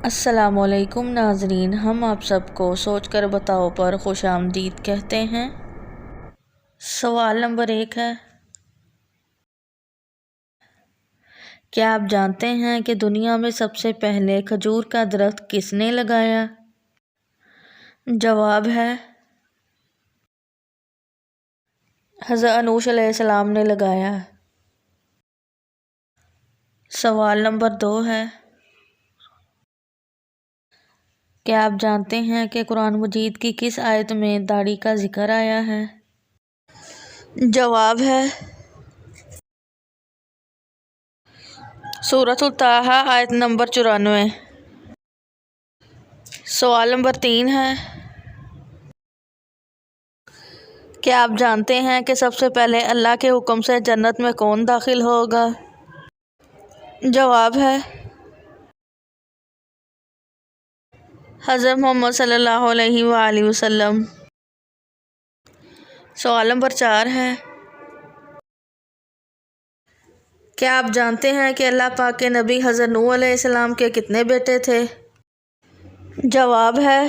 السلام علیکم ناظرین، ہم آپ سب کو سوچ کر بتاؤ پر خوش آمدید کہتے ہیں۔ سوال نمبر 1 ہے، کیا آپ جانتے ہیں کہ دنیا میں سب سے پہلے کھجور کا درخت کس نے لگایا؟ جواب ہے حضرت انوش علیہ السلام نے لگایا۔ سوال نمبر 2 ہے، کیا آپ جانتے ہیں کہ قرآن مجید کی کس آیت میں داڑھی کا ذکر آیا ہے؟ جواب ہے سورۃ الطٰہٰ آیت نمبر 94۔ سوال نمبر 3 ہے، کیا آپ جانتے ہیں کہ سب سے پہلے اللہ کے حکم سے جنت میں کون داخل ہوگا؟ جواب ہے حضرت محمد صلی اللہ علیہ وآلہ وسلم۔ سوال نمبر 4 ہے، کیا آپ جانتے ہیں کہ اللہ پاک کے نبی حضرت نوح علیہ السلام کے کتنے بیٹے تھے؟ جواب ہے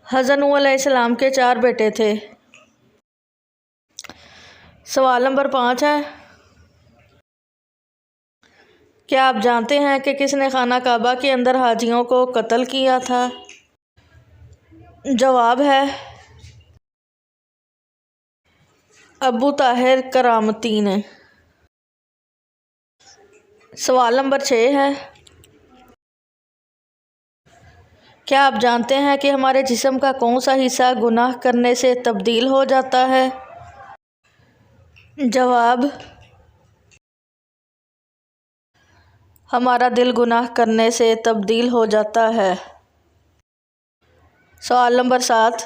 حضرت نوح علیہ السلام کے 4 بیٹے تھے۔ سوال نمبر 5 ہے، کیا آپ جانتے ہیں کہ کس نے خانہ کعبہ کے اندر حاجیوں کو قتل کیا تھا؟ جواب ہے ابو طاہر کرامتی نے۔ سوال نمبر 6 ہے، کیا آپ جانتے ہیں کہ ہمارے جسم کا کون سا حصہ گناہ کرنے سے تبدیل ہو جاتا ہے؟ جواب ہمارا دل گناہ کرنے سے تبدیل ہو جاتا ہے۔ سوال نمبر 7،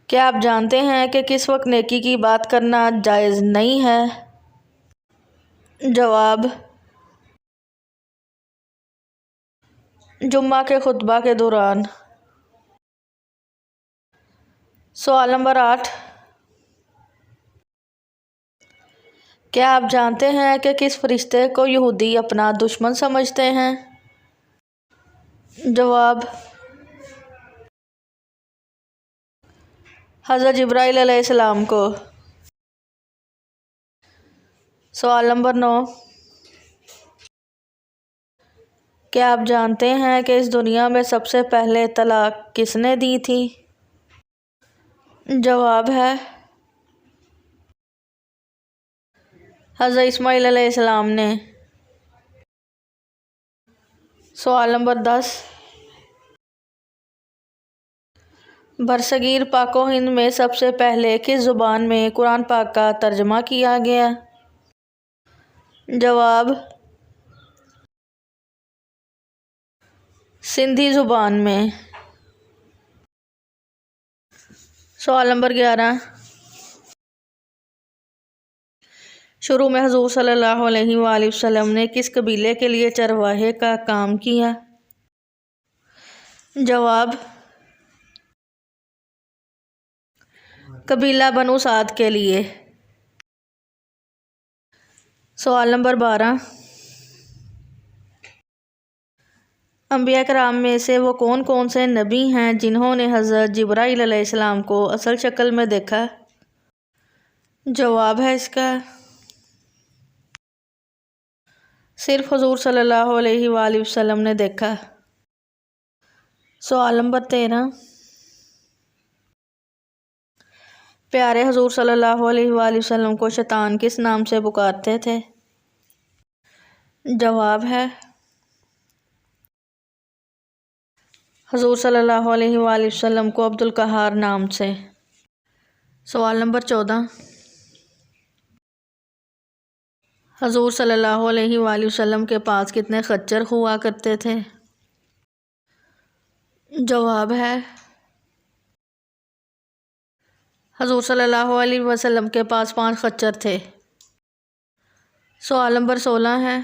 کیا آپ جانتے ہیں کہ کس وقت نیکی کی بات کرنا جائز نہیں ہے؟ جواب جمعہ کے خطبہ کے دوران۔ سوال نمبر 8، کیا آپ جانتے ہیں کہ کس فرشتے کو یہودی اپنا دشمن سمجھتے ہیں؟ جواب حضرت جبرائیل علیہ السلام کو۔ سوال نمبر 9، کیا آپ جانتے ہیں کہ اس دنیا میں سب سے پہلے طلاق کس نے دی تھی؟ جواب ہے حضرت اسماعیل علیہ السلام نے۔ سوال نمبر 10، برصغیر پاک و ہند میں سب سے پہلے کس زبان میں قرآن پاک کا ترجمہ کیا گیا؟ جواب سندھی زبان میں۔ سوال نمبر 11، شروع میں حضور صلی اللہ علیہ وآلہ وسلم نے کس قبیلے کے لیے چرواہے کا کام کیا؟ جواب قبیلہ بنو سعد کے لیے۔ سوال نمبر 12، انبیاء کرام میں سے وہ کون کون سے نبی ہیں جنہوں نے حضرت جبرائیل علیہ السلام کو اصل شکل میں دیکھا؟ جواب ہے اس کا صرف حضور صلی اللہ علیہ وآلہ وسلم نے دیکھا۔ سوال نمبر 13، پیارے حضور صلی اللہ علیہ وآلہ وسلم کو شیطان کس نام سے پکارتے تھے؟ جواب ہے حضور صلی اللہ علیہ وآلہ وسلم کو عبد القہار نام سے۔ سوال نمبر 14، حضور صلی اللہ علیہ وآلہ وسلم کے پاس کتنے خچر ہوا کرتے تھے؟ جواب ہے حضور صلی اللہ علیہ وسلم کے پاس 5 خچر تھے۔ سوال نمبر 16 ہے،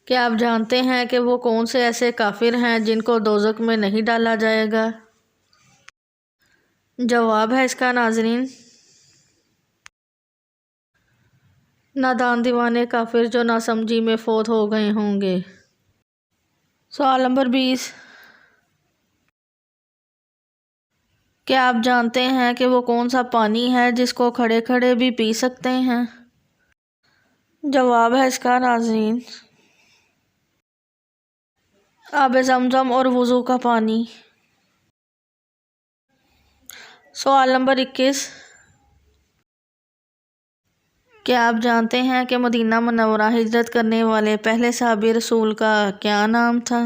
کیا آپ جانتے ہیں کہ وہ کون سے ایسے کافر ہیں جن کو دوزخ میں نہیں ڈالا جائے گا؟ جواب ہے اس کا ناظرین نادان دیوانے کافر جو ناسمجھی میں فوت ہو گئے ہوں گے۔ سوال نمبر 20، کیا آپ جانتے ہیں کہ وہ کون سا پانی ہے جس کو کھڑے کھڑے بھی پی سکتے ہیں؟ جواب ہے اس کا ناظرین، آب زمزم اور وضو کا پانی۔ سوال نمبر 21، کیا آپ جانتے ہیں کہ مدینہ منورہ ہجرت کرنے والے پہلے صحابی رسول کا کیا نام تھا؟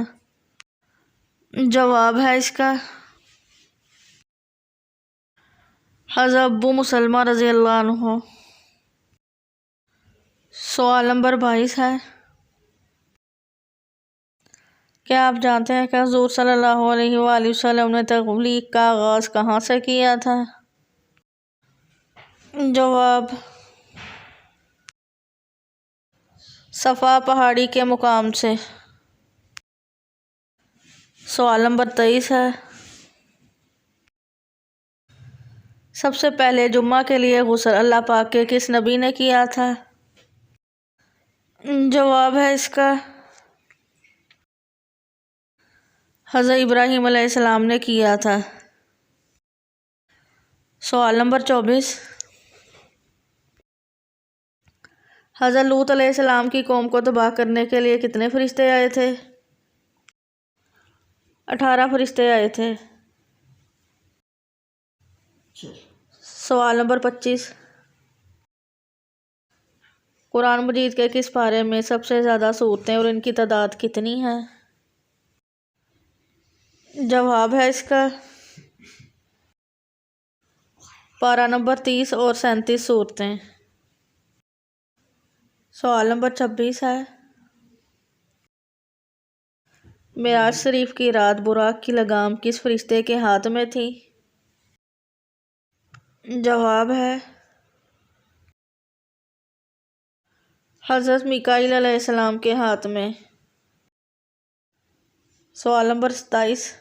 جواب ہے اس کا حضرت ابو مسلمہ رضی اللہ عنہ۔ سوال نمبر 22 ہے، کیا آپ جانتے ہیں کہ حضور صلی اللہ علیہ وآلہ وسلم نے تبلیغ کا آغاز کہاں سے کیا تھا؟ جواب صفا پہاڑی کے مقام سے۔ سوال نمبر 23 ہے، سب سے پہلے جمعہ کے لیے غسل اللہ پاک کے کس نبی نے کیا تھا؟ جواب ہے اس کا حضرت ابراہیم علیہ السلام نے کیا تھا۔ سوال نمبر 24، حضرت لوط علیہ السلام کی قوم کو تباہ کرنے کے لیے کتنے فرشتے آئے تھے؟ 18 فرشتے آئے تھے۔ سوال نمبر 25، قرآن مجید کے کس پارے میں سب سے زیادہ سورتیں اور ان کی تعداد کتنی ہے؟ جواب ہے اس کا پارہ نمبر 30 اور 37 سورتیں۔ سوال نمبر 26 ہے، معراج شریف کی رات براق کی لگام کس فرشتے کے ہاتھ میں تھی؟ جواب ہے حضرت میکائیل علیہ السلام کے ہاتھ میں۔ سوال نمبر 27،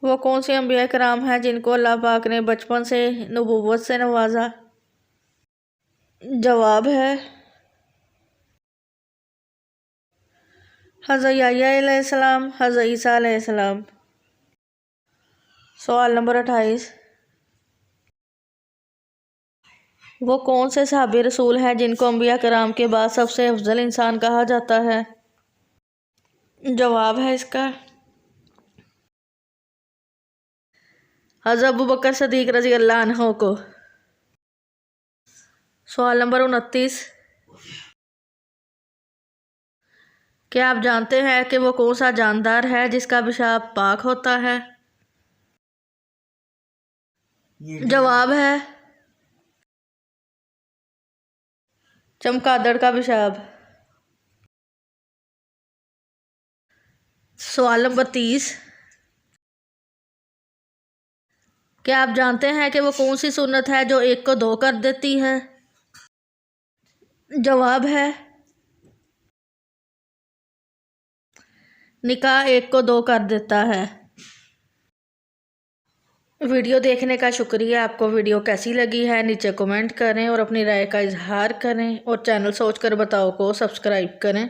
وہ کون سے انبیاء کرام ہیں جن کو اللہ پاک نے بچپن سے نبوت سے نوازا؟ جواب ہے حضرت یحییٰ علیہ السلام، حضرت عیسیٰ علیہ السلام۔ سوال نمبر 28، وہ کون سے صحابی رسول ہیں جن کو انبیاء کرام کے بعد سب سے افضل انسان کہا جاتا ہے؟ جواب ہے اس کا حضرت ابوبکر صدیق رضی اللہ عنہ کو۔ سوال نمبر 29، کیا آپ جانتے ہیں کہ وہ کون سا جاندار ہے جس کا پیشاب پاک ہوتا ہے؟ جواب ہے چمگادڑ کا پیشاب۔ سوال نمبر 30، کیا آپ جانتے ہیں کہ وہ کون سی سنت ہے جو ایک کو 2 کر دیتی ہے؟ جواب ہے نکاح ایک کو 2 کر دیتا ہے۔ ویڈیو دیکھنے کا شکریہ۔ آپ کو ویڈیو کیسی لگی ہے نیچے کمنٹ کریں اور اپنی رائے کا اظہار کریں، اور چینل سوچ کر بتاؤ کو سبسکرائب کریں۔